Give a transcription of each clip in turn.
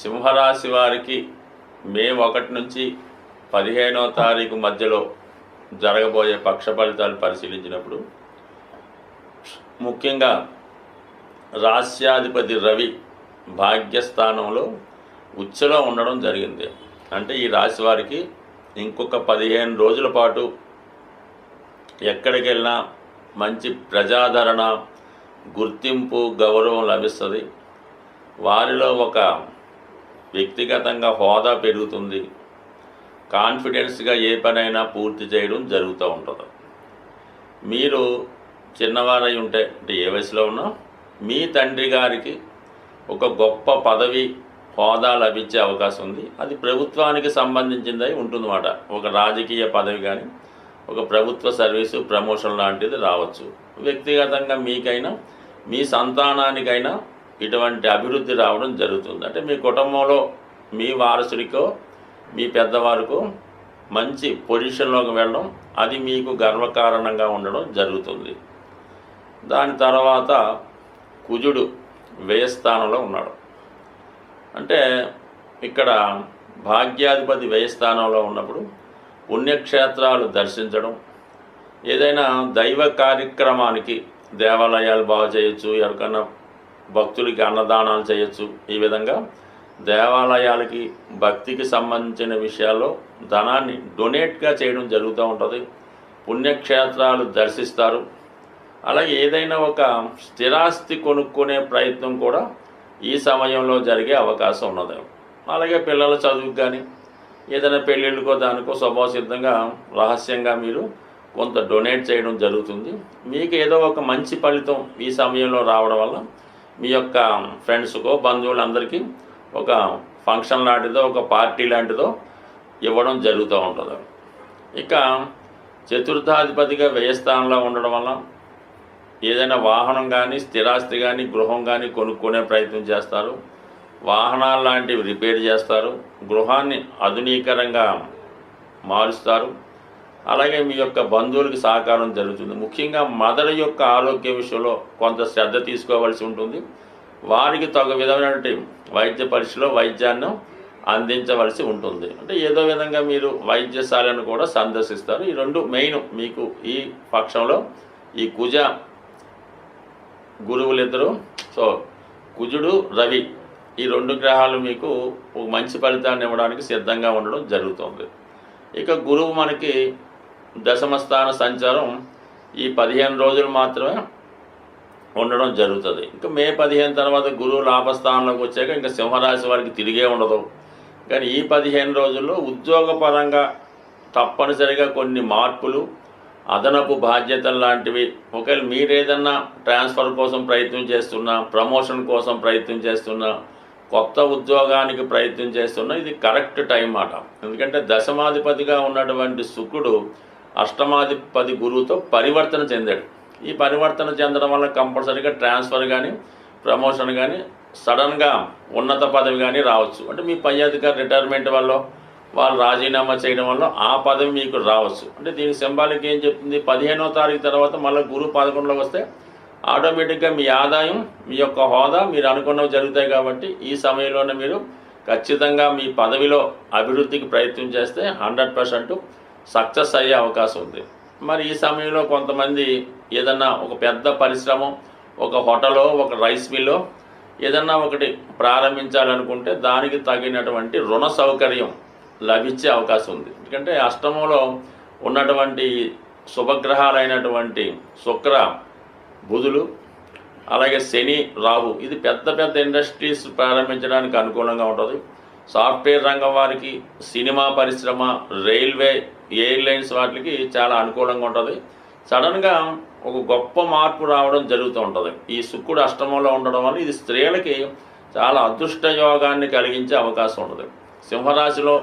సింహరాశి వారికి మే 1 నుంచి 15వ తారీఖు మధ్యలో జరగబోయే పక్ష ఫలితాలు పరిశీలించినప్పుడు ముఖ్యంగా రాస్యాధిపతి రవి భాగ్యస్థానంలో ఉచ్చలో ఉండడం జరిగింది. అంటే ఈ రాశి వారికి ఇంకొక 15 రోజుల పాటు ఎక్కడికి వెళ్ళినా మంచి ప్రజాదరణ, గుర్తింపు, గౌరవం లభిస్తుంది. వారిలో ఒక వ్యక్తిగతంగా హోదా పెరుగుతుంది. కాన్ఫిడెన్స్గా ఏ పనైనా పూర్తి చేయడం జరుగుతూ ఉంటుంది. మీరు చిన్నవారై ఉంటే, అంటే ఏ వయసులో ఉన్నా, మీ తండ్రి గారికి ఒక గొప్ప పదవి, హోదా లభించే అవకాశం ఉంది. అది ప్రభుత్వానికి సంబంధించిందై ఉంటుందన్నమాట. ఒక రాజకీయ పదవి కానీ, ఒక ప్రభుత్వ సర్వీసు, ప్రమోషన్ లాంటిది రావచ్చు. వ్యక్తిగతంగా మీకైనా, మీ సంతానానికైనా ఇటువంటి అభివృద్ధి రావడం జరుగుతుంది. అంటే మీ కుటుంబంలో మీ వారసుడికో, మీ పెద్దవారికో మంచి పొజిషన్లోకి వెళ్ళడం, అది మీకు గర్వకారణంగా ఉండడం జరుగుతుంది. దాని తర్వాత కుజుడు వ్యయస్థానంలో ఉన్నాడు. అంటే ఇక్కడ భాగ్యాధిపతి వ్యయస్థానంలో ఉన్నప్పుడు పుణ్యక్షేత్రాలు దర్శించడం, ఏదైనా దైవ కార్యక్రమానికి దేవాలయాలు బాగు చేయొచ్చు, ఎవరికన్నా భక్తులకి అన్నదానాలు చేయొచ్చు. ఈ విధంగా దేవాలయాలకి, భక్తికి సంబంధించిన విషయాల్లో ధనాన్ని డొనేట్గా చేయడం జరుగుతూ ఉంటుంది. పుణ్యక్షేత్రాలు దర్శిస్తారు. అలాగే ఏదైనా ఒక స్థిరాస్తి కొనుక్కునే ప్రయత్నం కూడా ఈ సమయంలో జరిగే అవకాశం ఉన్నది. అలాగే పిల్లల చదువుకు కానీ, ఏదైనా పెళ్ళిళ్ళకో దానికో స్వభావసిద్ధంగా రహస్యంగా మీరు కొంత డొనేట్ చేయడం జరుగుతుంది. మీకు ఏదో ఒక మంచి ఫలితం ఈ సమయంలో రావడం వల్ల మీ యొక్క ఫ్రెండ్స్కో, బంధువులందరికీ ఒక ఫంక్షన్ లాంటిదో, ఒక పార్టీ లాంటిదో ఇవ్వడం జరుగుతూ ఉంటుంది. ఇక చతుర్థాధిపతిగా వ్యయస్థానంలో ఉండడం వల్ల ఏదైనా వాహనం కానీ, స్థిరాస్తి కానీ, గృహం కానీ కొనుక్కునే ప్రయత్నం చేస్తారు. వాహనాలు లాంటివి రిపేర్ చేస్తారు. గృహాన్ని ఆధునీకరంగా మారుస్తారు. అలాగే మీ యొక్క బంధువులకి సహకారం జరుగుతుంది. ముఖ్యంగా మదర్ యొక్క ఆరోగ్య విషయంలో కొంత శ్రద్ధ తీసుకోవాల్సి ఉంటుంది. వారికి తగు విధమైనటువంటి వైద్య పరీక్షలో వైద్యాన్ని అందించవలసి ఉంటుంది. అంటే ఏదో విధంగా మీరు వైద్యశాలను కూడా సందర్శిస్తారు. ఈ రెండు మెయిన్ మీకు ఈ పక్షంలో ఈ కుజ గురువులిద్దరూ, సో కుజుడు, రవి, ఈ 2 గ్రహాలు మీకు ఒక మంచి ఫలితాన్ని ఇవ్వడానికి సిద్ధంగా ఉండడం జరుగుతుంది. ఇక గురువు మనకి దశమస్థాన సంచారం ఈ 15 రోజులు మాత్రమే ఉండడం జరుగుతుంది. ఇంకా మే 15 తర్వాత గురువు లాభస్థానంలోకి వచ్చాక ఇంకా సింహరాశి వారికి తిరిగే ఉండదు. కానీ ఈ 15 రోజుల్లో ఉద్యోగపరంగా తప్పనిసరిగా కొన్ని మార్పులు, అదనపు బాధ్యతలు లాంటివి, ఒకవేళ మీరేదన్నా ట్రాన్స్ఫర్ కోసం ప్రయత్నం చేస్తున్నా, ప్రమోషన్ కోసం ప్రయత్నం చేస్తున్నా, కొత్త ఉద్యోగానికి ప్రయత్నం చేస్తున్నా, ఇది కరెక్ట్ టైం మాట. ఎందుకంటే దశమాధిపతిగా ఉన్నటువంటి శుక్రుడు అష్టమాధిపతి గురువుతో పరివర్తన చెందాడు. ఈ పరివర్తన చెందడం వల్ల కంపల్సరీగా ట్రాన్స్ఫర్ కానీ, ప్రమోషన్ కానీ, సడన్గా ఉన్నత పదవి కానీ రావచ్చు. అంటే మీ పై అధికారి రిటైర్మెంట్ వల్ల, వాళ్ళు రాజీనామా చేయడం వల్ల ఆ పదవి మీకు రావచ్చు. అంటే దీని సింబాలిక్ ఏం చెప్తుంది, 15వ తారీఖు తర్వాత మళ్ళీ గురువు 11లోకి వస్తే ఆటోమేటిక్గా మీ ఆదాయం, మీ యొక్క హోదా, మీరు అనుకున్నవి జరుగుతాయి. కాబట్టి ఈ సమయంలోనే మీరు ఖచ్చితంగా మీ పదవిలో అభివృద్ధికి ప్రయత్నం చేస్తే 100% సక్సెస్ అయ్యే అవకాశం ఉంది. మరి ఈ సమయంలో కొంతమంది ఏదన్నా ఒక పెద్ద పరిశ్రమ, ఒక హోటలో, ఒక రైస్ మిల్లో ఏదన్నా ఒకటి ప్రారంభించాలనుకుంటే దానికి తగినటువంటి రుణ సౌకర్యం లభించే అవకాశం ఉంది. ఎందుకంటే అష్టమంలో ఉన్నటువంటి శుభగ్రహాలైనటువంటి శుక్ర, బుధులు, అలాగే శని, రాహు, ఇది పెద్ద పెద్ద ఇండస్ట్రీస్ ప్రారంభించడానికి అనుకూలంగా ఉంటుంది. సాఫ్ట్వేర్ రంగం వారికి, సినిమా పరిశ్రమ, రైల్వే, ఎయిర్లైన్స్ వాటికి చాలా అనుకూలంగా ఉంటుంది. సడన్గా ఒక గొప్ప మార్పు రావడం జరుగుతూ ఉంటుంది. ఈ శుక్రుడు అష్టమంలో ఉండడం వల్ల ఇది స్త్రీలకి చాలా అదృష్ట యోగాన్ని కలిగించే అవకాశం ఉంటుంది. సింహరాశిలో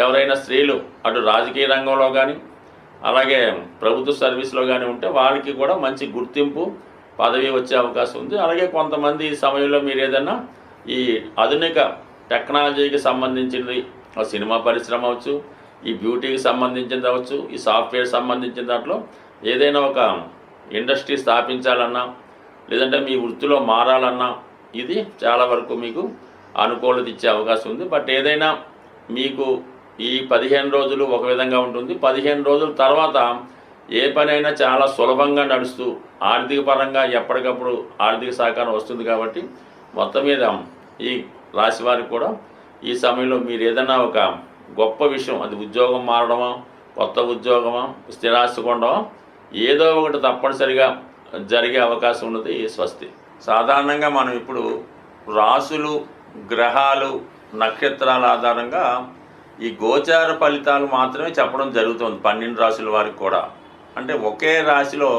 ఎవరైనా స్త్రీలు అటు రాజకీయ రంగంలో కానీ, అలాగే ప్రభుత్వ సర్వీస్లో కానీ ఉంటే వాళ్ళకి కూడా మంచి గుర్తింపు, పదవి వచ్చే అవకాశం ఉంది. అలాగే కొంతమంది ఈ సమయంలో మీరు ఏదైనా ఈ ఆధునిక టెక్నాలజీకి సంబంధించింది, సినిమా పరిశ్రమ అవచ్చు, ఈ బ్యూటీకి సంబంధించింది అవచ్చు, ఈ సాఫ్ట్వేర్ సంబంధించిన దాంట్లో ఏదైనా ఒక ఇండస్ట్రీ స్థాపించాలన్నా, లేదంటే మీ వృత్తిలో మారాలన్నా ఇది చాలా వరకు మీకు అనుకూలత ఇచ్చే అవకాశం ఉంది. బట్ ఏదైనా మీకు ఈ 15 రోజులు ఒక విధంగా ఉంటుంది. 15 రోజుల తర్వాత ఏ పనైనా చాలా సులభంగా నడుస్తూ ఆర్థిక పరంగా ఎప్పటికప్పుడు ఆర్థిక సహకారం వస్తుంది. కాబట్టి మొత్తం మీద ఈ రాశి వారికి కూడా ఈ సమయంలో మీరు ఏదైనా ఒక గొప్ప విషయం, అది ఉద్యోగం మారడమా, కొత్త ఉద్యోగమా, స్థిరాస్తి కొనడమా, ఏదో ఒకటి తప్పనిసరిగా జరిగే అవకాశం ఉన్నది. స్వస్తి. సాధారణంగా మనం ఇప్పుడు రాసులు, గ్రహాలు, నక్షత్రాల ఆధారంగా ఈ గోచార ఫలితాలు మాత్రమే చెప్పడం జరుగుతుంది 12 రాశుల వారికి కూడా. అంటే ఒకే రాశిలో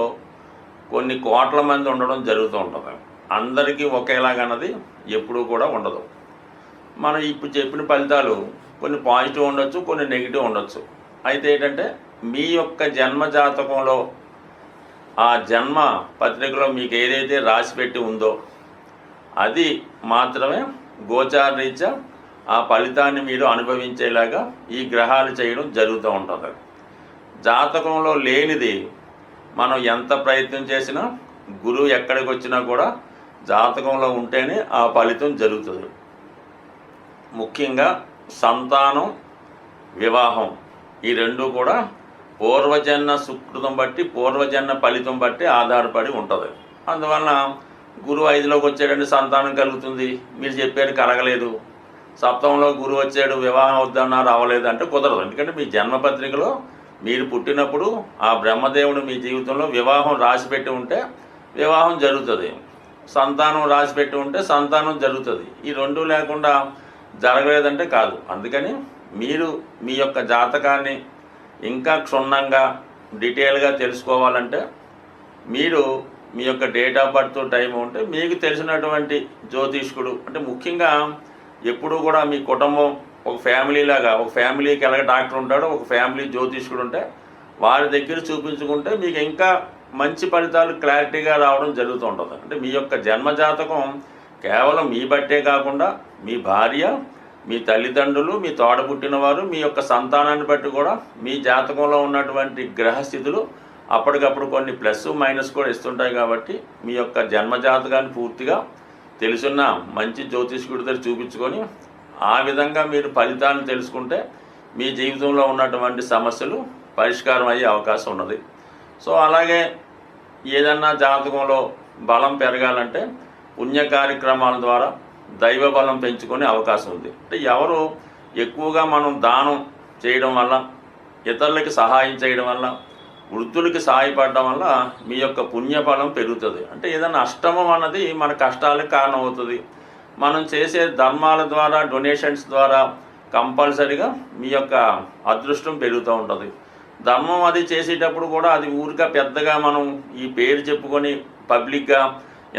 కొన్ని కోట్ల మంది ఉండడం జరుగుతూ ఉంటుంది. అందరికీ ఒకేలాగన్నది ఎప్పుడూ కూడా ఉండదు. మనం ఇప్పుడు చెప్పిన ఫలితాలు కొన్ని పాజిటివ్ ఉండొచ్చు, కొన్ని నెగిటివ్ ఉండొచ్చు. అయితే ఏంటంటే మీ యొక్క జన్మ జాతకంలో ఆ జన్మ పత్రికలో మీకు ఏదైతే రాసి పెట్టి ఉందో అది మాత్రమే గోచార రీత్యా ఆ ఫలితాన్ని మీరు అనుభవించేలాగా ఈ గ్రహాలు చేయడం జరుగుతూ ఉంటుంది. జాతకంలో లేనిది మనం ఎంత ప్రయత్నం చేసినా, గురువు ఎక్కడికి వచ్చినా కూడా జాతకంలో ఉంటేనే ఆ ఫలితం జరుగుతుంది. ముఖ్యంగా సంతానం, వివాహం, ఈ రెండు కూడా పూర్వజన్మ సుకృతం బట్టి, పూర్వజన్మ ఫలితం బట్టి ఆధారపడి ఉంటుంది. అందువలన గురువు 5లోకి వచ్చాడంటే సంతానం కలుగుతుంది, మీరు చెప్పారు కలగలేదు. సప్తమంలో గురువు వచ్చాడు, వివాహం వద్దన్నారు, అవ్వలేదు అంటే కుదరదు. ఎందుకంటే మీ జన్మపత్రికలో మీరు పుట్టినప్పుడు ఆ బ్రహ్మదేవుడు మీ జీవితంలో వివాహం రాసిపెట్టి ఉంటే వివాహం జరుగుతుంది, సంతానం రాసిపెట్టి ఉంటే సంతానం జరుగుతుంది. ఈ రెండు లేకుండా జరగలేదంటే కాదు. అందుకని మీరు మీ యొక్క జాతకాన్ని ఇంకా క్షుణ్ణంగా డీటెయిల్గా తెలుసుకోవాలంటే మీరు మీ యొక్క డేట్ ఆఫ్ బర్త్ టైం ఉంటే మీకు తెలిసినటువంటి జ్యోతిష్కుడు, అంటే ముఖ్యంగా ఎప్పుడు కూడా మీ కుటుంబం ఒక ఫ్యామిలీ లాగా, ఒక ఫ్యామిలీకి ఎలాగ డాక్టర్ ఉంటాడో ఒక ఫ్యామిలీ జ్యోతిష్కుడు ఉంటే వారి దగ్గర చూపించుకుంటే మీకు ఇంకా మంచి ఫలితాలు క్లారిటీగా రావడం జరుగుతూ ఉంటుంది. అంటే మీ యొక్క జన్మజాతకం కేవలం మీ బట్టే కాకుండా మీ భార్య, మీ తల్లిదండ్రులు, మీ తోడబుట్టిన వారు, మీ యొక్క సంతానాన్ని బట్టి కూడా మీ జాతకంలో ఉన్నటువంటి గ్రహస్థితులు అప్పటికప్పుడు కొన్ని ప్లస్ మైనస్ కూడా ఇస్తుంటాయి. కాబట్టి మీ యొక్క జన్మజాతకాన్ని పూర్తిగా తెలుసున్న మంచి జ్యోతిష్కుడి దగ్గర చూపించుకొని ఆ విధంగా మీరు ఫలితాలను తెలుసుకుంటే మీ జీవితంలో ఉన్నటువంటి సమస్యలు పరిష్కారం అయ్యే అవకాశం ఉన్నది. సో అలాగే ఏదన్నా జాతకంలో బలం పెరగాలంటే పుణ్య కార్యక్రమాల ద్వారా దైవ బలం పెంచుకునే అవకాశం ఉంది. అంటే ఎవరు ఎక్కువగా మనం దానం చేయడం వల్ల, ఇతరులకి సహాయం చేయడం వల్ల, వృద్ధులకి సహాయపడడం వల్ల మీ యొక్క పుణ్యఫలం పెరుగుతుంది. అంటే ఏదైనా అష్టమం అన్నది మన కష్టాలకు కారణం అవుతుంది. మనం చేసే ధర్మాల ద్వారా, డొనేషన్స్ ద్వారా కంపల్సరీగా మీ యొక్క అదృష్టం పెరుగుతూ ఉంటుంది. ధర్మం అది చేసేటప్పుడు కూడా అది ఊరిగా పెద్దగా మనం ఈ పేరు చెప్పుకొని పబ్లిక్గా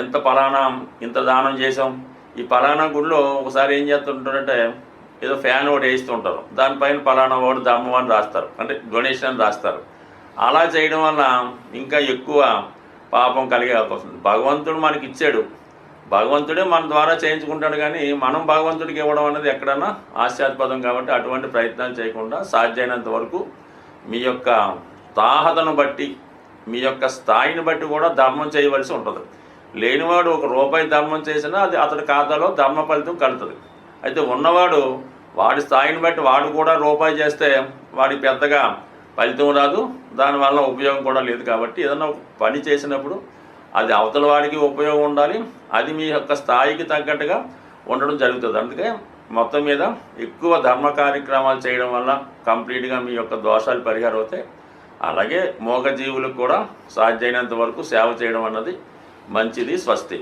ఇంత దానం చేసాం, ఈ పలానా గుడిలో ఒకసారి ఏం చేస్తుంటారంటే ఏదో ఫ్యాన్ ఒకటి వేస్తుంటారు, దానిపైన పలానా వాడు ధర్మం అని రాస్తారు, అంటే డొనేషన్ అని రాస్తారు. అలా చేయడం వల్ల ఇంకా ఎక్కువ పాపం కలిగే అవకాశం ఉంది. భగవంతుడు మనకి ఇచ్చాడు, భగవంతుడే మన ద్వారా చేయించుకుంటాడు, కానీ మనం భగవంతుడికి ఇవ్వడం అనేది ఎక్కడన్నా ఆశ్చర్యపదం. కాబట్టి అటువంటి ప్రయత్నాలు చేయకుండా సాధ్యమైనంత వరకు మీ యొక్క తాహతను బట్టి, మీ యొక్క స్థాయిని బట్టి కూడా ధర్మం చేయవలసి ఉంటుంది. లేనివాడు ₹1 ధర్మం చేసినా అది అతడి ఖాతాలో ధర్మ ఫలితం కలుగుతుంది. అయితే ఉన్నవాడు వాడి స్థాయిని బట్టి వాడు కూడా ₹1 చేస్తే వాడికి పెద్దగా ఫలితం రాదు, దానివల్ల ఉపయోగం కూడా లేదు. కాబట్టి ఏదైనా పని చేసినప్పుడు అది అవతల వాడికి ఉపయోగం ఉండాలి, అది మీ యొక్క స్థాయికి తగ్గట్టుగా ఉండడం జరుగుతుంది. అందుకే మొత్తం మీద ఎక్కువ ధర్మ కార్యక్రమాలు చేయడం వల్ల కంప్లీట్గా మీ యొక్క దోషాలు పరిహారం అవుతాయి. అలాగే మూగజీవులకు కూడా సాధ్యమైనంత వరకు సేవ చేయడం అన్నది మంచిది. స్వస్తి.